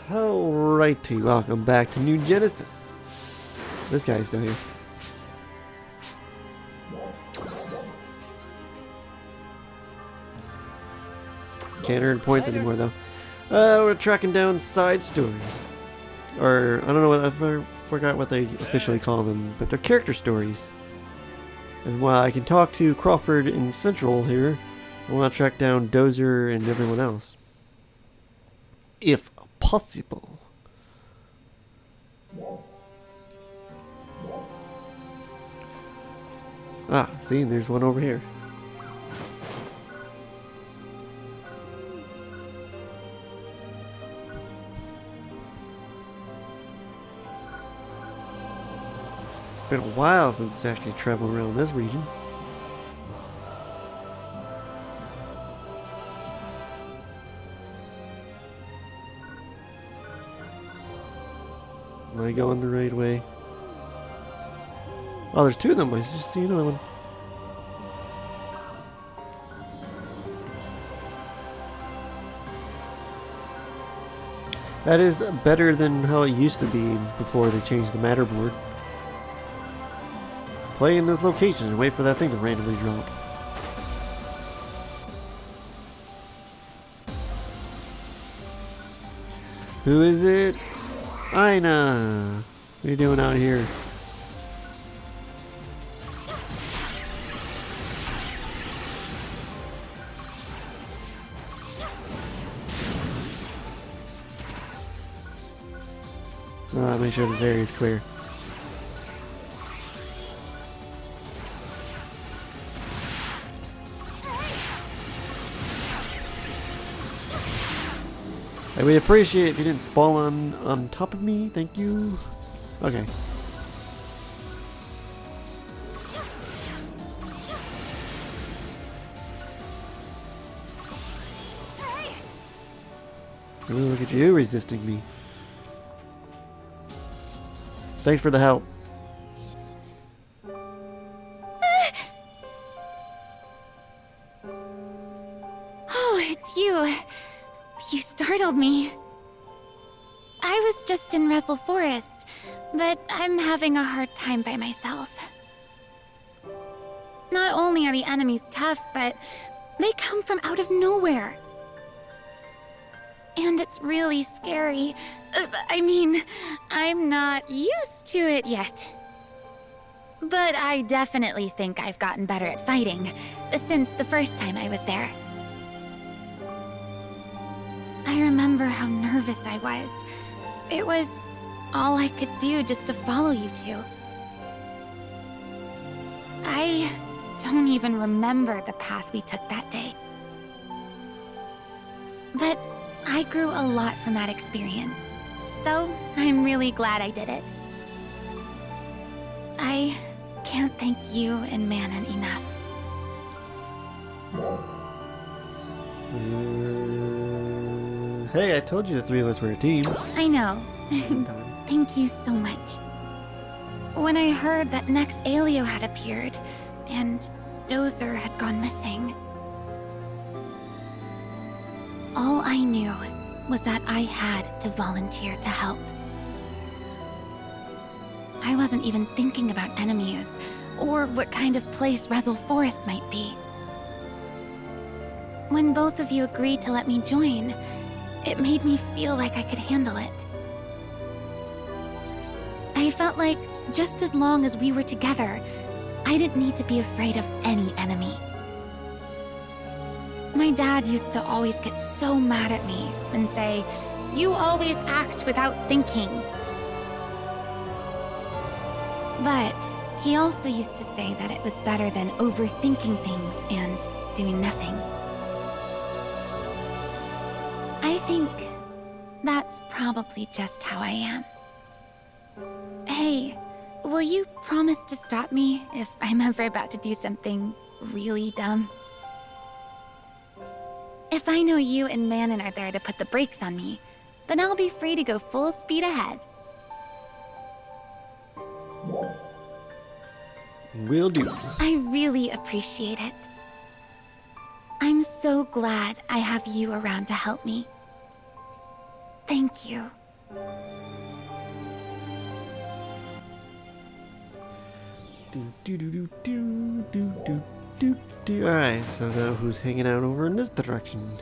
Alrighty, welcome back to New Genesis. This guy's still here. Can't earn points anymore though. We're tracking down side stories. Or, I don't know, I forgot what they officially call them, but they're character stories. And while I can talk to Crawford in Central here, I want to track down Dozer and everyone else. If possible. Ah, see, there's one over here. Been a while since it's actually traveled around this region. Am I going the right way? Oh, there's two of them. I just see another one. That is better than how it used to be before they changed the matter board. Play in this location and wait for that thing to randomly drop. Who is it? Aina! What are you doing out here? Make sure this area is clear. I would appreciate it if you didn't spawn on top of me. Thank you. Okay. Ooh, look at you resisting me. Thanks for the help. Oh, it's you. You startled me. I was just in Wrestle Forest, but I'm having a hard time by myself. Not only are the enemies tough, but they come from out of nowhere. And it's really scary. I mean, I'm not used to it yet. But I definitely think I've gotten better at fighting since the first time I was there. I remember how nervous I was. It was all I could do just to follow you two. I don't even remember the path we took that day. But I grew a lot from that experience, so I'm really glad I did it. I can't thank you and Mannon enough. Hey, I told you the three of us were a team. I know. Thank you so much. When I heard that Nex Alio had appeared, and Dozer had gone missing, all I knew was that I had to volunteer to help. I wasn't even thinking about enemies, or what kind of place Wrestle Forest might be. When both of you agreed to let me join, it made me feel like I could handle it. I felt like just as long as we were together, I didn't need to be afraid of any enemy. My dad used to always get so mad at me and say, "You always act without thinking." But he also used to say that it was better than overthinking things and doing nothing. I think that's probably just how I am. Hey, will you promise to stop me if I'm ever about to do something really dumb? If I know you and Mannon are there to put the brakes on me, then I'll be free to go full speed ahead. Will do. I really appreciate it. I'm so glad I have you around to help me. Thank you. Alright, so now who's hanging out over in this direction?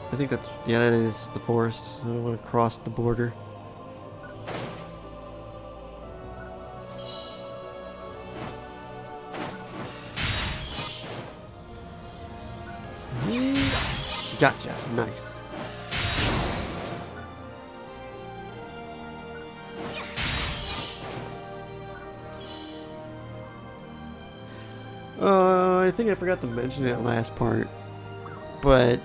I think that's, yeah, that is the forest. I don't want to cross the border. Gotcha, nice. I think I forgot to mention it last part, but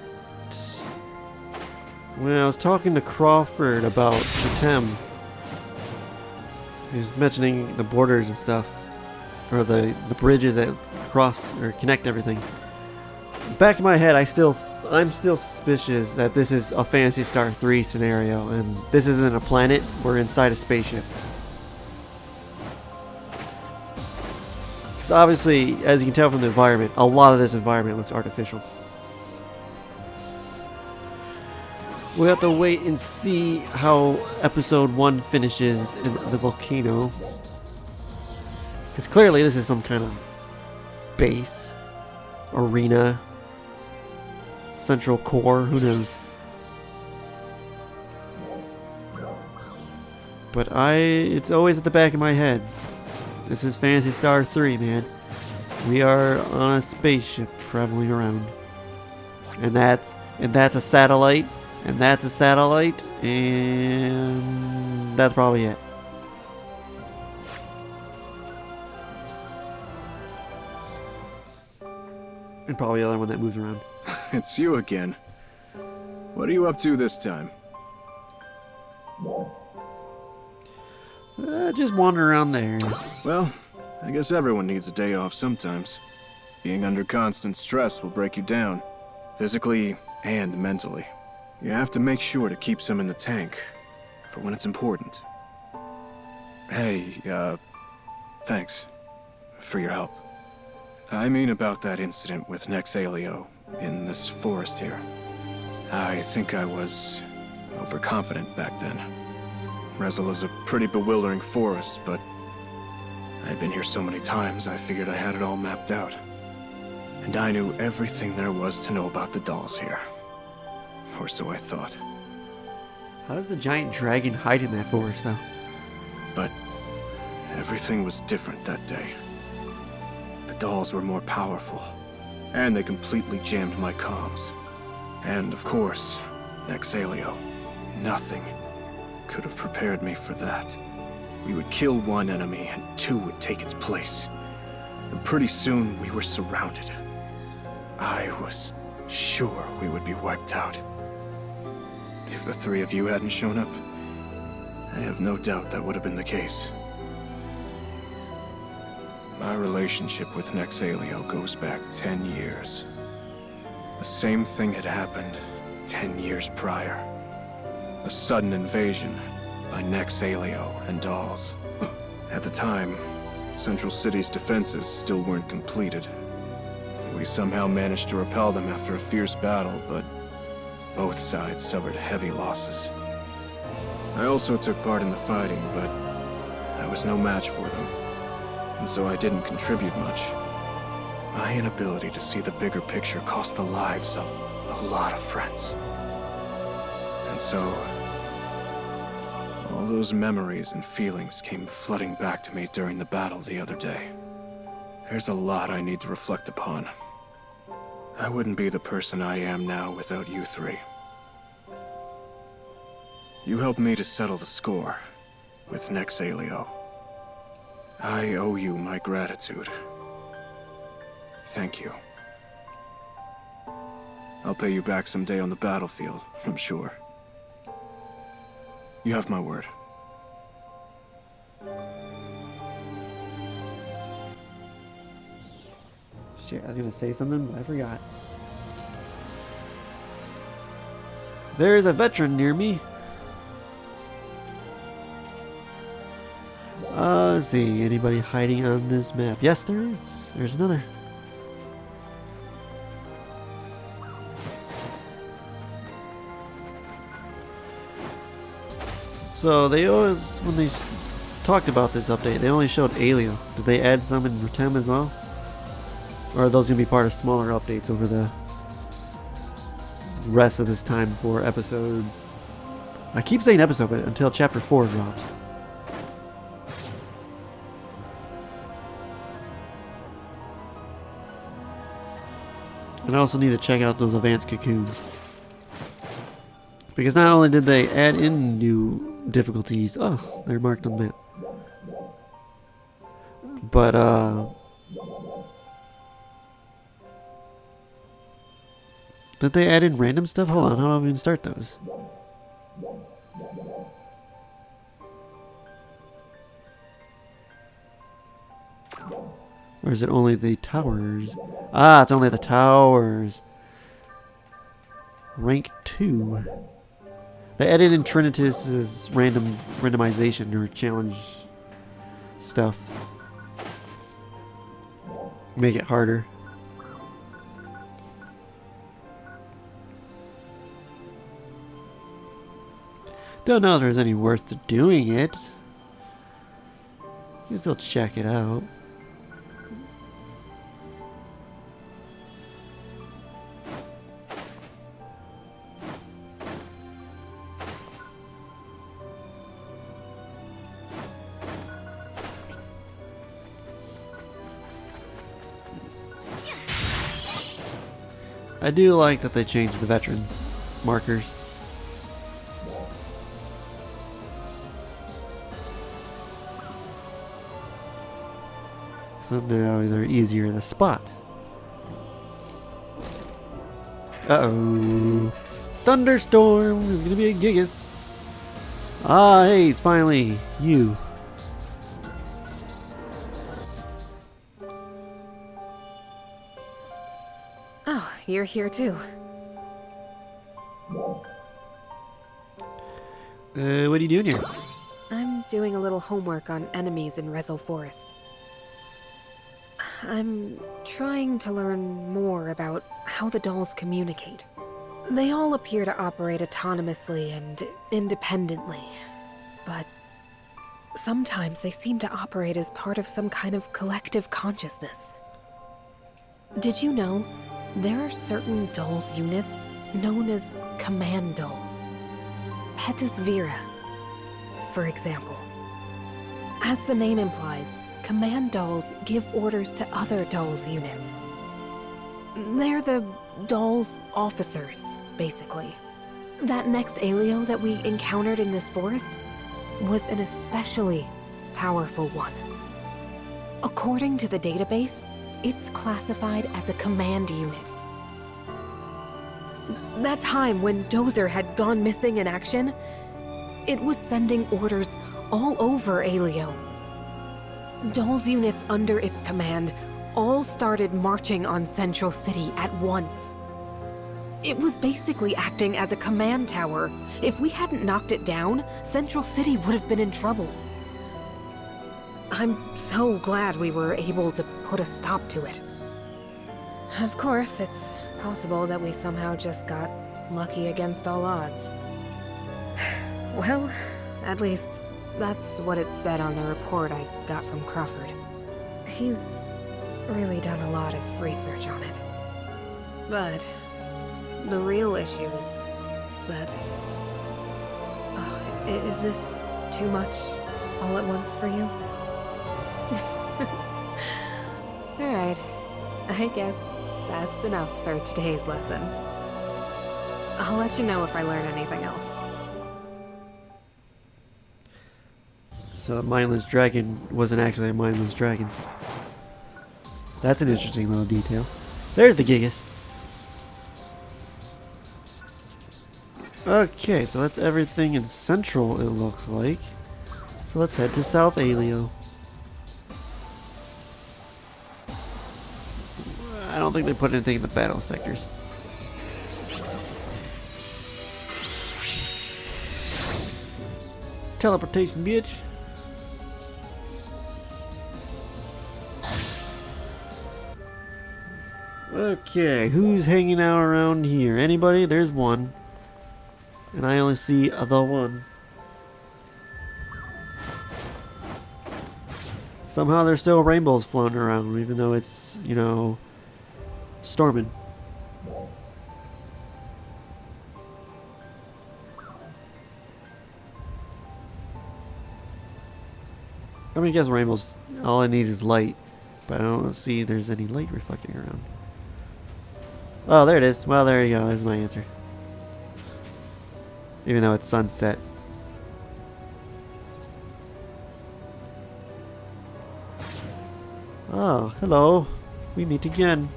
when I was talking to Crawford about Tem, he was mentioning the borders and stuff, or the bridges that cross or connect everything. Back in my head, I'm still suspicious that this is a Phantasy Star 3 scenario, and this isn't a planet. We're inside a spaceship. Because obviously, as you can tell from the environment, a lot of this environment looks artificial. We'll have to wait and see how episode 1 finishes in the volcano. Because clearly this is some kind of base, arena, central core, who knows. But it's always at the back of my head. This is Phantasy Star 3, man. We are on a spaceship traveling around. And that's a satellite. And that's a satellite. And that's probably it. And probably the other one that moves around. It's you again. What are you up to this time? Just wander around there. Well, I guess everyone needs a day off sometimes. Being under constant stress will break you down, physically and mentally. You have to make sure to keep some in the tank, for when it's important. Hey, thanks for your help. I mean about that incident with Nexalio in this forest here. I think I was overconfident back then. Rezel is a pretty bewildering forest, but I'd been here so many times I figured I had it all mapped out. And I knew everything there was to know about the dolls here. Or so I thought. How does the giant dragon hide in that forest, though? But everything was different that day. The dolls were more powerful, and they completely jammed my comms. And of course, Nexalio. Nothing could have prepared me for that. We would kill one enemy, and two would take its place. And pretty soon, we were surrounded. I was sure we would be wiped out. If the three of you hadn't shown up, I have no doubt that would have been the case. My relationship with Nexalio goes back 10 years. The same thing had happened 10 years prior. A sudden invasion by Nexalio and dolls. At the time, Central City's defenses still weren't completed. We somehow managed to repel them after a fierce battle, but both sides suffered heavy losses. I also took part in the fighting, but I was no match for them, and so I didn't contribute much. My inability to see the bigger picture cost the lives of a lot of friends. And so, all those memories and feelings came flooding back to me during the battle the other day. There's a lot I need to reflect upon. I wouldn't be the person I am now without you three. You helped me to settle the score with Nexalio. I owe you my gratitude. Thank you. I'll pay you back someday on the battlefield, I'm sure. You have my word. Shit, I was gonna say something, but I forgot. There's a veteran near me. Let's see. Anybody hiding on this map? Yes, there is. There's another. So they always, when they talked about this update, they only showed Alio. Did they add some in Rotem as well? Or are those going to be part of smaller updates over the rest of this time for episode... I keep saying episode, but until chapter 4 drops. And I also need to check out those advanced cocoons. Because not only did they add in new difficulties... Oh, they're marked on the map. But, did they add in random stuff? Hold on, how do I even start those? Or is it only the towers? Ah, it's only the towers. Rank 2. They added in Trinitus's randomization or challenge stuff. Make it harder. Don't know if there's any worth to doing it. You can still check it out. I do like that they changed the veterans markers. So now they're easier to spot. Uh-oh. Thunderstorm! There's gonna be a Gigas. Ah, hey, it's finally you. Oh, you're here too. What are you doing here? I'm doing a little homework on enemies in Rezel Forest. I'm trying to learn more about how the dolls communicate. They all appear to operate autonomously and independently, but sometimes they seem to operate as part of some kind of collective consciousness. Did you know there are certain dolls units known as command dolls? Petasvira, for example. As the name implies, command dolls give orders to other dolls units. They're the dolls' officers, basically. That next Alio that we encountered in this forest was an especially powerful one. According to the database, it's classified as a command unit. That time when Dozer had gone missing in action, it was sending orders all over Alio. Dolls units under its command all started marching on Central City at once. It was basically acting as a command tower. If we hadn't knocked it down, Central City would have been in trouble. I'm so glad we were able to put a stop to it. Of course, it's possible that we somehow just got lucky against all odds. Well, at least that's what it said on the report I got from Crawford. He's really done a lot of research on it. But the real issue is that... is this too much all at once for you? Alright, I guess that's enough for today's lesson. I'll let you know if I learn anything else. So a mindless dragon wasn't actually a mindless dragon. That's an interesting little detail. There's the Gigas. Okay, so that's everything in Central, it looks like. So let's head to South Alio. I don't think they put anything in the battle sectors. teleportation, bitch. Okay, who's hanging out around here? Anybody? There's one. And I only see the one. Somehow there's still rainbows floating around, even though it's, you know, storming. I mean, I guess rainbows, all I need is light. But I don't see there's any light reflecting around. Oh, there it is. Well, there you go. There's my answer. Even though it's sunset. Oh, hello. We meet again.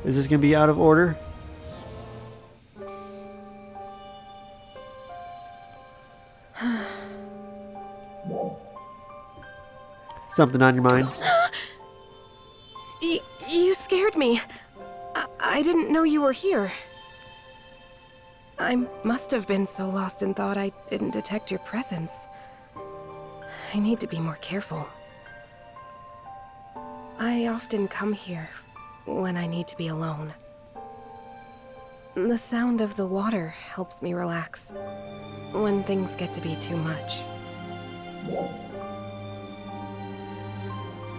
Is this going to be out of order? Something on your mind? You scared me. I didn't know you were here. I must have been so lost in thought I didn't detect your presence. I need to be more careful. I often come here when I need to be alone. The sound of the water helps me relax when things get to be too much.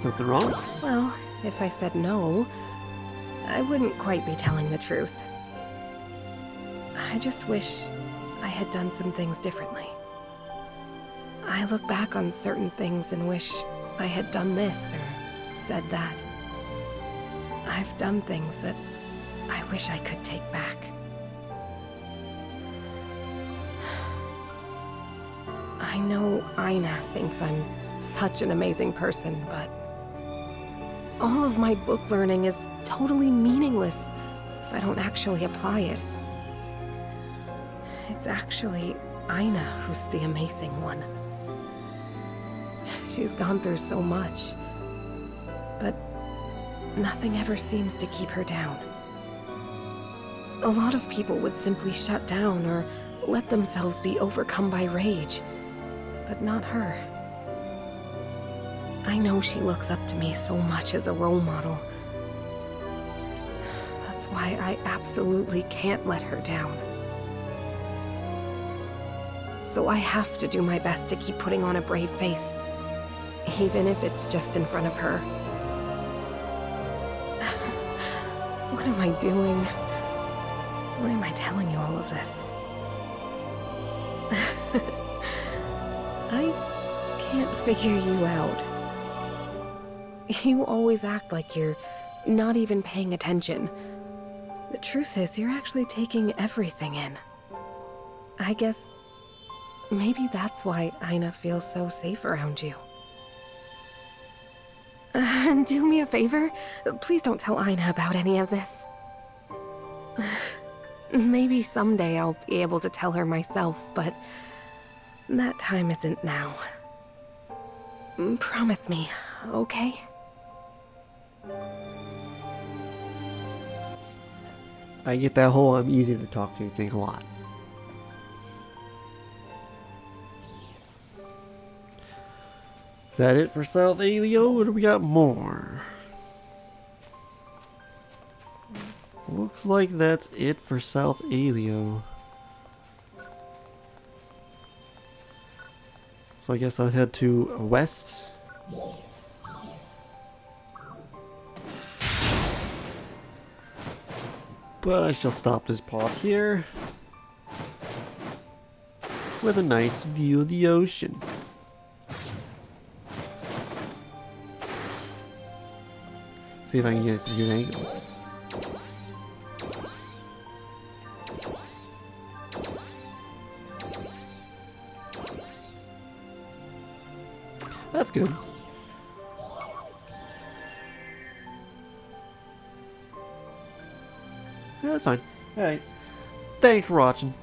Something wrong? Well, if I said no, I wouldn't quite be telling the truth. I just wish I had done some things differently. I look back on certain things and wish I had done this or said that. I've done things that I wish I could take back. I know Aina thinks I'm such an amazing person, but all of my book learning is totally meaningless if I don't actually apply it. It's actually Aina who's the amazing one. She's gone through so much, but nothing ever seems to keep her down. A lot of people would simply shut down or let themselves be overcome by rage, but not her. I know she looks up to me so much as a role model. That's why I absolutely can't let her down. So I have to do my best to keep putting on a brave face, even if it's just in front of her. What am I doing? Why am I telling you all of this? I can't figure you out. You always act like you're not even paying attention. The truth is, you're actually taking everything in. I guess maybe that's why Aina feels so safe around you. Do me a favor. Please don't tell Aina about any of this. Maybe someday I'll be able to tell her myself, but that time isn't now. Promise me, okay? I get that whole I'm easy to talk to thing a lot. Is that it for South Alio, or do we got more? Looks like that's it for South Alio. So I guess I'll head to west. But I shall stop this pod here with a nice view of the ocean. See if I can get a good angle. That's good. Yeah, that's fine. Alright. Thanks for watching.